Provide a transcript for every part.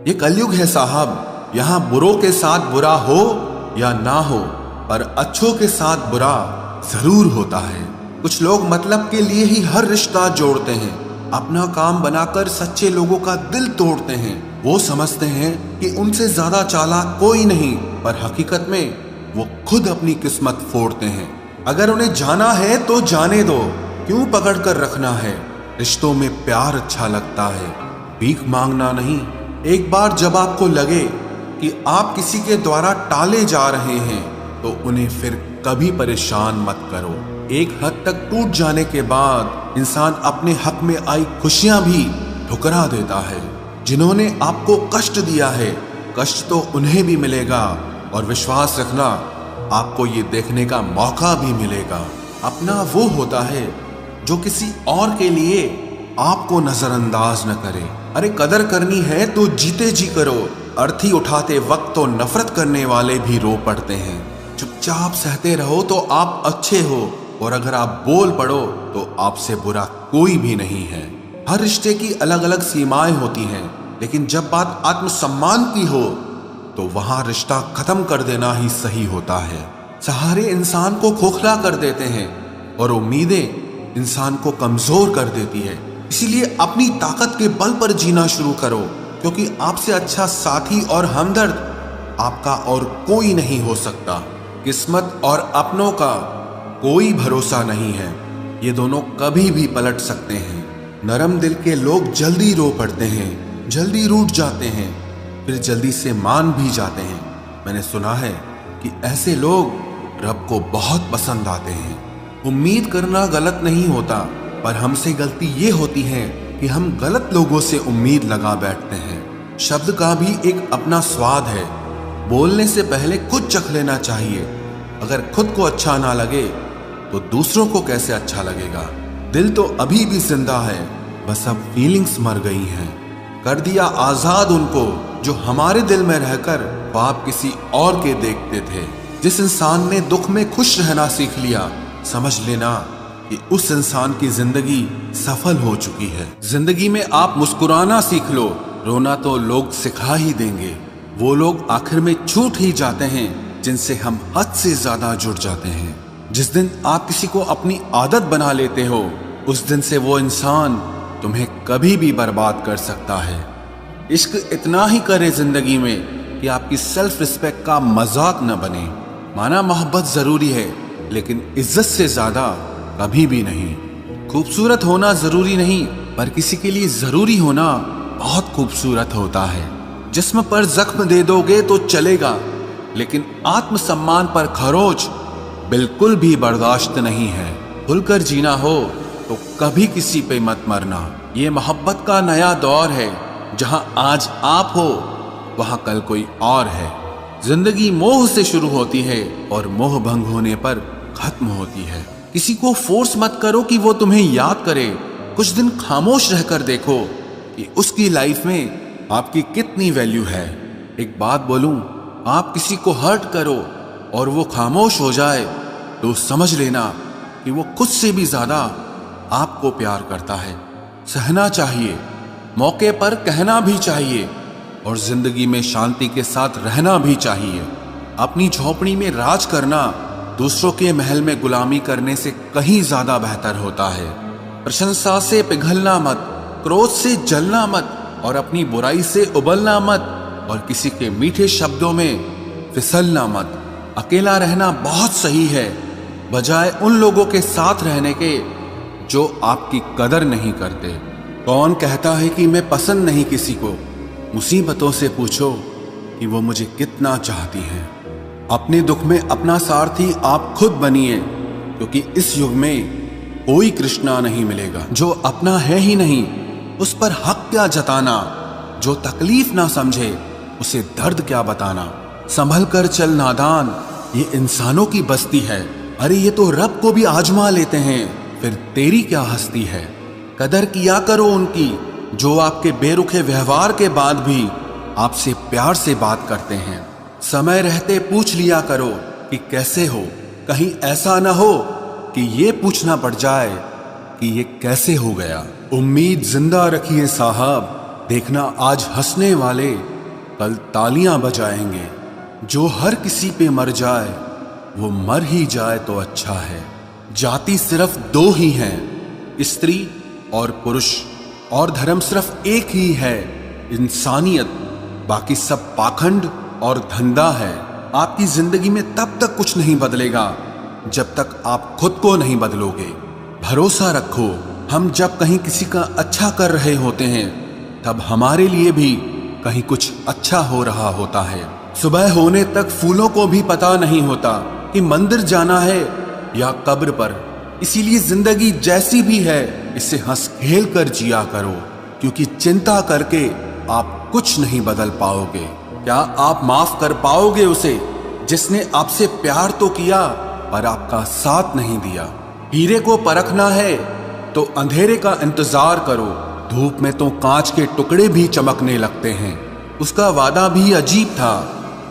ये कलयुग है साहब, यहाँ बुरों के साथ बुरा हो या ना हो, पर अच्छों के साथ बुरा जरूर होता है। कुछ लोग मतलब के लिए ही हर रिश्ता जोड़ते हैं, अपना काम बनाकर सच्चे लोगों का दिल तोड़ते हैं। वो समझते हैं कि उनसे ज्यादा चालाक कोई नहीं, पर हकीकत में वो खुद अपनी किस्मत फोड़ते हैं। अगर उन्हें जाना है तो जाने दो, क्यों पकड़ कर रखना है। रिश्तों में प्यार अच्छा लगता है, भीख मांगना नहीं। एक बार जब आपको लगे कि आप किसी के द्वारा टाले जा रहे हैं तो उन्हें फिर कभी परेशान मत करो। एक हद तक टूट जाने के बाद इंसान अपने हक में आई खुशियां भी ठुकरा देता है। जिन्होंने आपको कष्ट दिया है, कष्ट तो उन्हें भी मिलेगा, और विश्वास रखना आपको ये देखने का मौका भी मिलेगा। अपना वो होता है जो किसी और के लिए आपको नजरअंदाज न करे। अरे कदर करनी है तो जीते जी करो। अर्थी उठाते वक्त तो नफरत करने वाले भी रो पड़ते हैं। चुपचाप सहते रहो तो आप अच्छे हो, और अगर आप बोल पड़ो तो आपसे बुरा कोई भी नहीं है। हर रिश्ते की अलग अलग सीमाएं होती हैं, लेकिन जब बात आत्मसम्मान की हो तो वहां रिश्ता खत्म कर देना ही सही होता है। सहारे इंसान को खोखला कर देते हैं और उम्मीदें इंसान को कमजोर कर देती है। इसीलिए अपनी ताकत के बल पर जीना शुरू करो, क्योंकि आपसे अच्छा साथी और हमदर्द आपका और कोई नहीं हो सकता। किस्मत और अपनों का कोई भरोसा नहीं है, ये दोनों कभी भी पलट सकते हैं। नरम दिल के लोग जल्दी रो पड़ते हैं, जल्दी रूठ जाते हैं, फिर जल्दी से मान भी जाते हैं। मैंने सुना है कि ऐसे लोग रब को बहुत पसंद आते हैं। उम्मीद करना गलत नहीं होता, पर हमसे गलती ये होती है कि हम गलत लोगों से उम्मीद लगा बैठते हैं। शब्द का भी एक अपना स्वाद है, बोलने से पहले खुद चख लेना चाहिए। अगर खुद को अच्छा ना लगे तो दूसरों को कैसे अच्छा लगेगा। दिल तो अभी भी जिंदा है, बस अब फीलिंग्स मर गई हैं। कर दिया आजाद उनको जो हमारे दिल में रहकर ख्वाब किसी और के देखते थे। जिस इंसान ने दुख में खुश रहना सीख लिया, समझ लेना कि उस इंसान की जिंदगी सफल हो चुकी है। जिंदगी में आप मुस्कुराना सीख लो, रोना तो लोग सिखा ही देंगे। वो लोग आखिर में छूट ही जाते हैं जिनसे हम हद से ज्यादा जुड़ जाते हैं। जिस दिन आप किसी को अपनी आदत बना लेते हो, उस दिन से वो इंसान तुम्हें कभी भी बर्बाद कर सकता है। इश्क इतना ही करे जिंदगी में कि आपकी सेल्फ रिस्पेक्ट का मजाक न बने। माना मोहब्बत जरूरी है, लेकिन इज्जत से ज्यादा कभी भी नहीं। खूबसूरत होना जरूरी नहीं, पर किसी के लिए जरूरी होना बहुत खूबसूरत होता है। जिस्म पर जख्म दे दोगे तो चलेगा, लेकिन आत्मसम्मान पर खरोच बिल्कुल भी बर्दाश्त नहीं है। खुलकर जीना हो तो कभी किसी पे मत मरना। ये मोहब्बत का नया दौर है, जहां आज आप हो वहां कल कोई और है। जिंदगी मोह से शुरू होती है और मोह भंग होने पर खत्म होती है। किसी को फोर्स मत करो कि वो तुम्हें याद करे। कुछ दिन खामोश रहकर देखो कि उसकी लाइफ में आपकी कितनी वैल्यू है। एक बात बोलूं, आप किसी को हर्ट करो और वो खामोश हो जाए तो समझ लेना कि वो खुद से भी ज्यादा आपको प्यार करता है। सहना चाहिए, मौके पर कहना भी चाहिए, और जिंदगी में शांति के साथ रहना भी चाहिए। अपनी झोपड़ी में राज करना दूसरों के महल में गुलामी करने से कहीं ज्यादा बेहतर होता है। प्रशंसा से पिघलना मत, क्रोध से जलना मत, और अपनी बुराई से उबलना मत, और किसी के मीठे शब्दों में फिसलना मत। अकेला रहना बहुत सही है, बजाय उन लोगों के साथ रहने के जो आपकी कदर नहीं करते। कौन कहता है कि मैं पसंद नहीं किसी को? मुसीबतों से पूछो कि वो मुझे कितना चाहती हैं। अपने दुख में अपना सारथी आप खुद बनिए, क्योंकि इस युग में कोई कृष्णा नहीं मिलेगा। जो अपना है ही नहीं, उस पर हक क्या जताना। जो तकलीफ ना समझे, उसे दर्द क्या बताना। संभल कर चल नादान, ये इंसानों की बस्ती है। अरे ये तो रब को भी आजमा लेते हैं, फिर तेरी क्या हस्ती है। कदर किया करो उनकी जो आपके बेरुखे व्यवहार के बाद भी आपसे प्यार से बात करते हैं। समय रहते पूछ लिया करो कि कैसे हो, कहीं ऐसा ना हो कि ये पूछना पड़ जाए कि ये कैसे हो गया। उम्मीद जिंदा रखिए साहब, देखना आज हंसने वाले कल तालियां बजाएंगे। जो हर किसी पे मर जाए वो मर ही जाए तो अच्छा है। जाति सिर्फ दो ही हैं, स्त्री और पुरुष, और धर्म सिर्फ एक ही है, इंसानियत। बाकी सब पाखंड और धंधा है। आपकी जिंदगी में तब तक कुछ नहीं बदलेगा जब तक आप खुद को नहीं बदलोगे। भरोसा रखो, हम जब कहीं किसी का अच्छा कर रहे होते हैं तब हमारे लिए भी कहीं कुछ अच्छा हो रहा होता है। सुबह होने तक फूलों को भी पता नहीं होता कि मंदिर जाना है या कब्र पर। इसीलिए जिंदगी जैसी भी है इसे हंस खेल कर जिया करो, क्योंकि चिंता करके आप कुछ नहीं बदल पाओगे। क्या आप माफ कर पाओगे उसे जिसने आपसे प्यार तो किया पर आपका साथ नहीं दिया? हीरे को परखना है तो अंधेरे का इंतजार करो, धूप में तो कांच के टुकड़े भी चमकने लगते हैं। उसका वादा भी अजीब था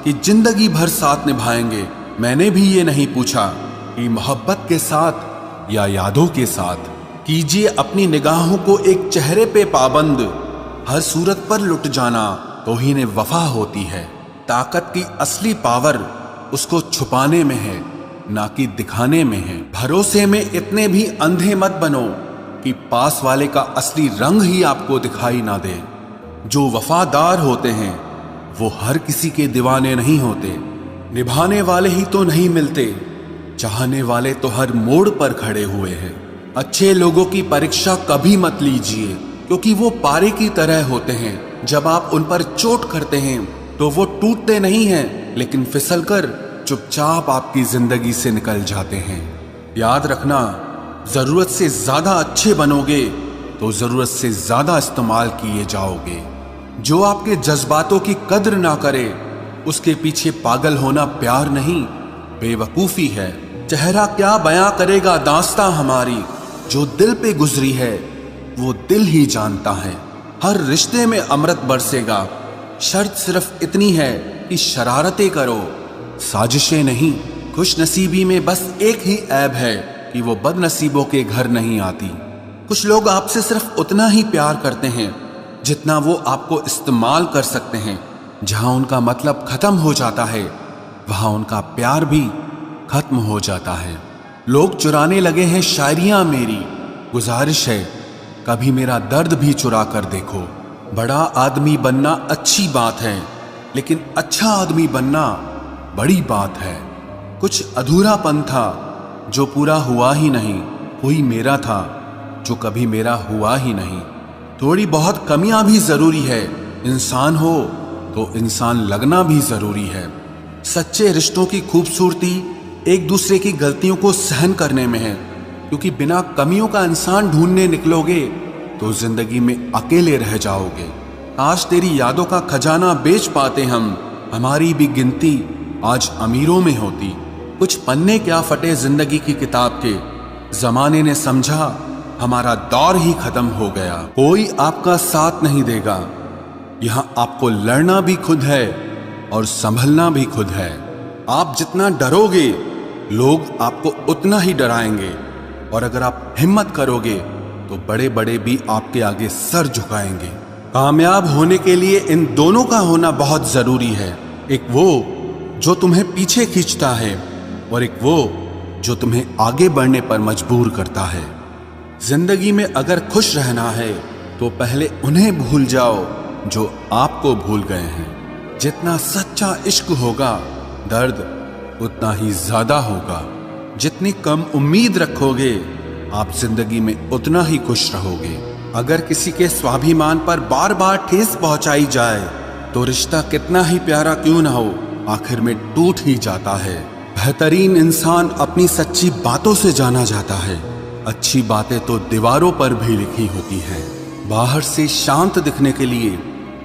कि जिंदगी भर साथ निभाएंगे। मैंने भी ये नहीं पूछा कि मोहब्बत के साथ या यादों के साथ। कीजिए अपनी निगाहों को एक चेहरे पे पाबंद, हर सूरत पर लुट जाना तो ही ने वफा होती है। ताकत की असली पावर उसको छुपाने में है, ना कि दिखाने में है। भरोसे में इतने भी अंधे मत बनो कि पास वाले का असली रंग ही आपको दिखाई ना दे। जो वफादार होते हैं वो हर किसी के दीवाने नहीं होते। निभाने वाले ही तो नहीं मिलते, चाहने वाले तो हर मोड़ पर खड़े हुए हैं। अच्छे लोगों की परीक्षा कभी मत लीजिए, क्योंकि वो पारे की तरह होते हैं। जब आप उन पर चोट करते हैं तो वो टूटते नहीं हैं, लेकिन फिसलकर चुपचाप आपकी जिंदगी से निकल जाते हैं। याद रखना, जरूरत से ज्यादा अच्छे बनोगे तो जरूरत से ज्यादा इस्तेमाल किए जाओगे। जो आपके जज्बातों की कद्र ना करे उसके पीछे पागल होना प्यार नहीं, बेवकूफी है। चेहरा क्या बयां करेगा दास्तां हमारी, जो दिल पे गुजरी है वो दिल ही जानता है। हर रिश्ते में अमृत बरसेगा, शर्त सिर्फ इतनी है कि शरारतें करो, साजिशें नहीं। खुशनसीबी में बस एक ही ऐब है कि वो बदनसीबों के घर नहीं आती। कुछ लोग आपसे सिर्फ उतना ही प्यार करते हैं जितना वो आपको इस्तेमाल कर सकते हैं। जहां उनका मतलब खत्म हो जाता है वहां उनका प्यार भी खत्म हो जाता है। लोग चुराने लगे हैं शायरियां मेरी, गुजारिश है कभी मेरा दर्द भी चुरा कर देखो। बड़ा आदमी बनना अच्छी बात है, लेकिन अच्छा आदमी बनना बड़ी बात है। कुछ अधूरापन था जो पूरा हुआ ही नहीं, कोई मेरा था जो कभी मेरा हुआ ही नहीं। थोड़ी बहुत कमियां भी जरूरी है, इंसान हो तो इंसान लगना भी जरूरी है। सच्चे रिश्तों की खूबसूरती एक दूसरे की गलतियों को सहन करने में है, क्योंकि बिना कमियों का इंसान ढूंढने निकलोगे तो जिंदगी में अकेले रह जाओगे। आज तेरी यादों का खजाना बेच पाते हम, हमारी भी गिनती आज अमीरों में होती। कुछ पन्ने क्या फटे जिंदगी की किताब के, जमाने ने समझा हमारा दौर ही खत्म हो गया। कोई आपका साथ नहीं देगा, यहां आपको लड़ना भी खुद है और संभलना भी खुद है। आप जितना डरोगे लोग आपको उतना ही डराएंगे, और अगर आप हिम्मत करोगे तो बड़े बड़े भी आपके आगे सर झुकाएंगे। कामयाब होने के लिए इन दोनों का होना बहुत जरूरी है। एक वो जो तुम्हें पीछे खींचता है और एक वो जो तुम्हें आगे बढ़ने पर मजबूर करता है। जिंदगी में अगर खुश रहना है तो पहले उन्हें भूल जाओ जो आपको भूल गए हैं। जितना सच्चा इश्क होगा दर्द उतना ही ज्यादा होगा। जितनी कम उम्मीद रखोगे आप जिंदगी में उतना ही खुश रहोगे। अगर किसी के स्वाभिमान पर बार बार ठेस पहुंचाई जाए तो रिश्ता कितना ही प्यारा क्यों ना हो आखिर में टूट ही जाता है। बेहतरीन इंसान अपनी सच्ची बातों से जाना जाता है। अच्छी बातें तो दीवारों पर भी लिखी होती हैं। बाहर से शांत दिखने के लिए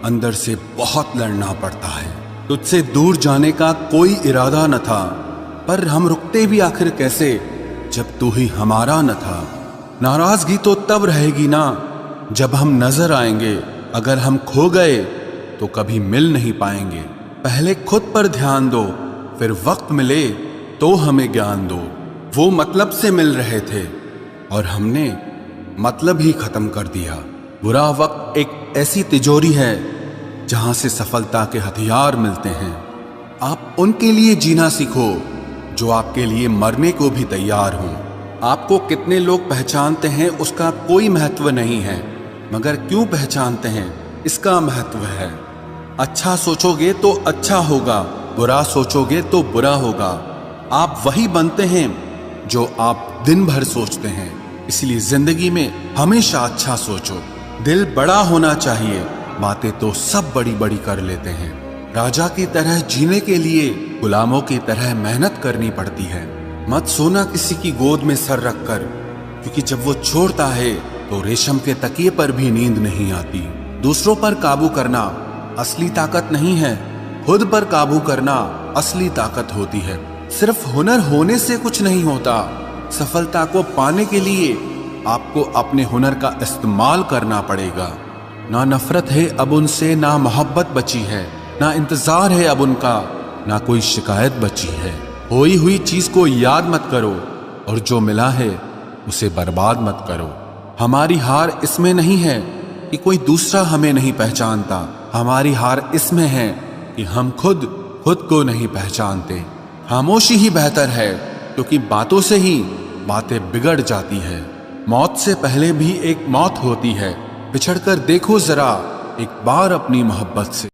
अंदर से बहुत लड़ना पड़ता है। तुझसे दूर जाने का कोई इरादा न था, पर हम रुकते भी आखिर कैसे जब तू ही हमारा न था। नाराजगी तो तब रहेगी ना जब हम नजर आएंगे, अगर हम खो गए तो कभी मिल नहीं पाएंगे। पहले खुद पर ध्यान दो, फिर वक्त मिले तो हमें ज्ञान दो। वो मतलब से मिल रहे थे और हमने मतलब ही खत्म कर दिया। बुरा वक्त एक ऐसी तिजोरी है जहां से सफलता के हथियार मिलते हैं। आप उनके लिए जीना सीखो जो आपके लिए मरने को भी तैयार हों। आपको कितने लोग पहचानते हैं उसका कोई महत्व नहीं है, मगर क्यों पहचानते हैं इसका महत्व है। अच्छा सोचोगे तो अच्छा होगा, बुरा सोचोगे तो बुरा होगा। आप वही बनते हैं जो आप दिन भर सोचते हैं। इसलिए जिंदगी में हमेशा अच्छा सोचो। दिल बड़ा होना चाहिए, बातें तो सब बड़ी बड़ी कर लेते हैं। राजा की तरह जीने के लिए गुलामों की तरह मेहनत करनी पड़ती है। मत सोना किसी की गोद में सर रखकर, क्योंकि जब वो छोड़ता है तो रेशम के तकिए पर भी नींद नहीं आती। दूसरों पर काबू करना असली ताकत नहीं है, खुद पर काबू करना असली ताकत होती है। सिर्फ हुनर होने से कुछ नहीं होता। सफलता को पाने के लिए आपको अपने हुनर का इस्तेमाल करना पड़ेगा। ना नफरत है अब उनसे, ना मोहब्बत बची है, ना इंतजार है अब उनका, ना कोई शिकायत बची है। खोई हुई चीज को याद मत करो और जो मिला है उसे बर्बाद मत करो। हमारी हार इसमें नहीं है कि कोई दूसरा हमें नहीं पहचानता, हमारी हार इसमें है कि हम खुद को नहीं पहचानते। खामोशी ही बेहतर है, क्योंकि बातों से ही बातें बिगड़ जाती है। मौत से पहले भी एक मौत होती है। बिछड़कर देखो जरा एक बार अपनी मोहब्बत से।